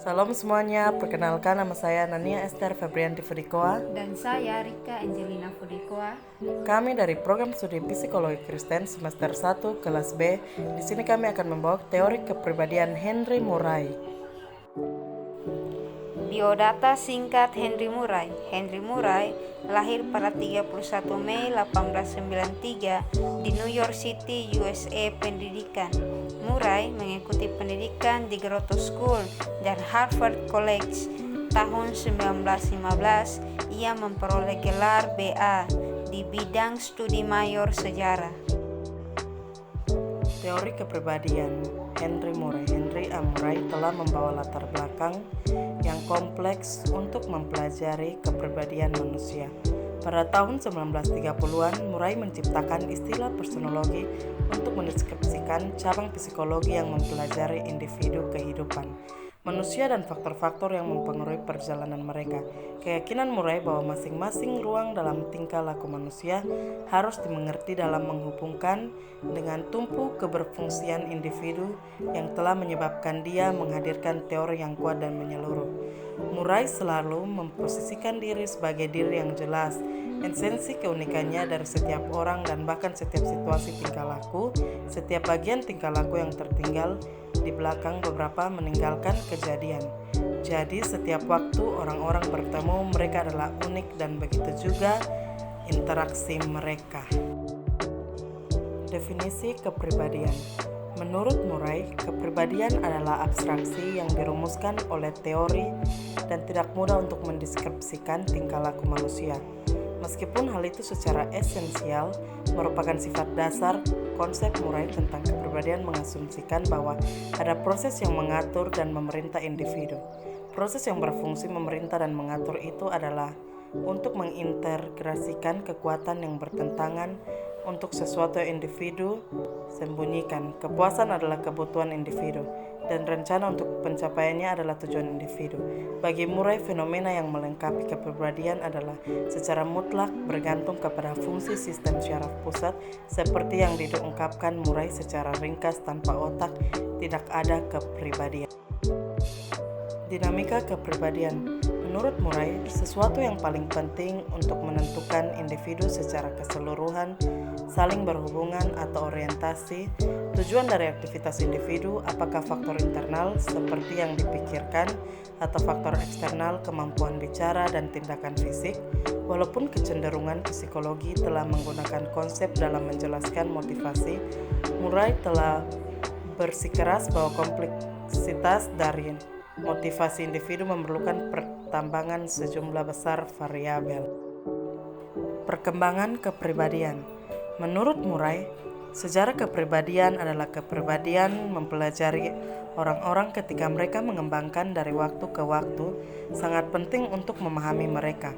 Salam semuanya, perkenalkan nama saya Nania Esther Febrianti Fudikoa. Dan saya Rika Angelina Fudikoa. Kami dari program studi Psikologi Kristen semester 1 kelas B. Di sini kami akan membawa teori kepribadian Henry Murray. Biodata singkat Henry Murray. Henry Murray lahir pada 31 Mei 1893 di New York City, USA. Pendidikan Murray mengikuti pendidikan di Grotto School dan Harvard College. Tahun 1915 ia memperoleh gelar BA di bidang studi mayor sejarah. Teori kepribadian Henry Murray. Henry A. Murray telah membawa latar belakang yang kompleks untuk mempelajari kepribadian manusia. Pada tahun 1930-an, Murray menciptakan istilah personologi untuk mendeskripsikan cabang psikologi yang mempelajari individu kehidupan manusia dan faktor-faktor yang mempengaruhi perjalanan mereka. Keyakinan Murray bahwa masing-masing ruang dalam tingkah laku manusia harus dimengerti dalam menghubungkan dengan tumpu keberfungsian individu yang telah menyebabkan dia menghadirkan teori yang kuat dan menyeluruh. Murray selalu memposisikan diri sebagai diri yang jelas, esensi keunikannya dari setiap orang dan bahkan setiap situasi tingkah laku, setiap bagian tingkah laku yang tertinggal di belakang beberapa meninggalkan kejadian. Jadi setiap waktu orang-orang bertemu, mereka adalah unik dan begitu juga interaksi mereka. Definisi kepribadian. Menurut Murray, kepribadian adalah abstraksi yang dirumuskan oleh teori dan tidak mudah untuk mendeskripsikan tingkah laku manusia. Meskipun hal itu secara esensial merupakan sifat dasar, konsep Murray tentang kepribadian mengasumsikan bahwa ada proses yang mengatur dan memerintah individu. Proses yang berfungsi memerintah dan mengatur itu adalah untuk mengintegrasikan kekuatan yang bertentangan untuk sesuatu yang individu sembunyikan. Kepuasan adalah kebutuhan individu, dan rencana untuk pencapaiannya adalah tujuan individu. Bagi Murray, fenomena yang melengkapi kepribadian adalah secara mutlak bergantung kepada fungsi sistem syaraf pusat, seperti yang diungkapkan Murray secara ringkas: tanpa otak tidak ada kepribadian. Dinamika kepribadian. Menurut Murray, sesuatu yang paling penting untuk menentukan individu secara keseluruhan, saling berhubungan atau orientasi, tujuan dari aktivitas individu, apakah faktor internal seperti yang dipikirkan atau faktor eksternal, kemampuan bicara dan tindakan fisik. Walaupun kecenderungan psikologi telah menggunakan konsep dalam menjelaskan motivasi, Murray telah bersikeras bahwa kompleksitas dari motivasi individu memerlukan pertambangan sejumlah besar variabel. Perkembangan kepribadian. Menurut Murray, sejarah kepribadian adalah kepribadian mempelajari orang-orang ketika mereka mengembangkan dari waktu ke waktu, sangat penting untuk memahami mereka.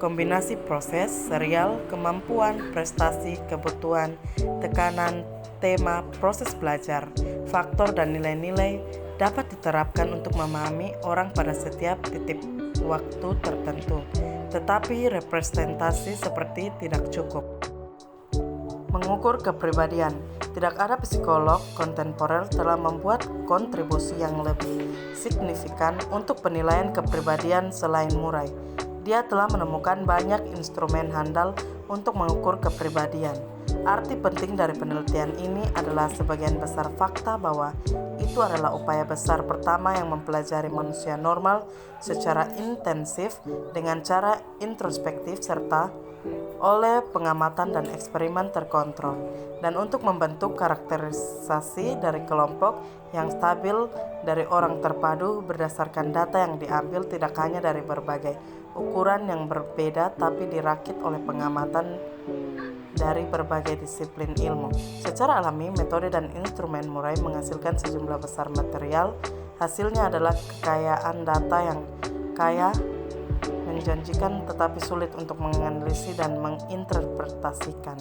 Kombinasi proses, serial, kemampuan, prestasi, kebutuhan, tekanan, tema, proses belajar, faktor dan nilai-nilai dapat diterapkan untuk memahami orang pada setiap titik waktu tertentu. Tetapi representasi seperti tidak cukup. Mengukur kepribadian. Tidak ada psikolog kontemporer telah membuat kontribusi yang lebih signifikan untuk penilaian kepribadian selain Murray. Dia telah menemukan banyak instrumen handal untuk mengukur kepribadian. Arti penting dari penelitian ini adalah sebagian besar fakta bahwa itu adalah upaya besar pertama yang mempelajari manusia normal secara intensif dengan cara introspektif serta oleh pengamatan dan eksperimen terkontrol, dan untuk membentuk karakterisasi dari kelompok yang stabil dari orang terpadu berdasarkan data yang diambil tidak hanya dari berbagai ukuran yang berbeda tapi dirakit oleh pengamatan dari berbagai disiplin ilmu. Secara alami, metode dan instrumen Murray menghasilkan sejumlah besar material. Hasilnya adalah kekayaan data yang kaya, menjanjikan tetapi sulit untuk menganalisis dan menginterpretasikan.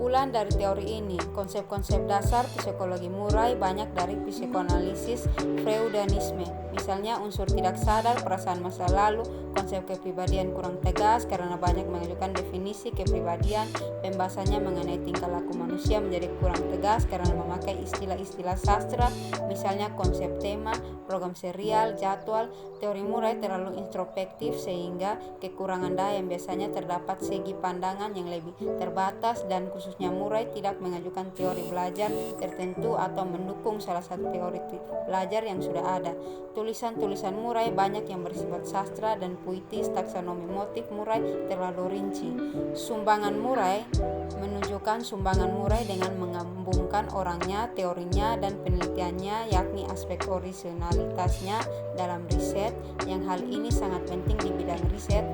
Kesimpulan dari teori ini, konsep-konsep dasar psikologi Murray banyak dari psikoanalisis Freudianisme. Misalnya unsur tidak sadar, perasaan masa lalu, konsep kepribadian kurang tegas karena banyak mengajukan definisi kepribadian, pembahasannya mengenai tingkah laku manusia menjadi kurang tegas karena memakai istilah-istilah sastra, misalnya konsep tema, program serial, jadwal. Teori Murray terlalu introspektif sehingga kekurangan daya yang biasanya terdapat segi pandangan yang lebih terbatas, dan khususnya Murray tidak mengajukan teori belajar tertentu atau mendukung salah satu teori belajar yang sudah ada. Tulisan-tulisan Murray banyak yang bersifat sastra dan puitis. Taksonomi motif Murray terlalu rinci. Sumbangan Murray menunjukkan sumbangan Murray dengan menggabungkan orangnya, teorinya, dan penelitiannya, yakni aspek originalitasnya dalam riset, yang hal ini sangat penting di bidang riset.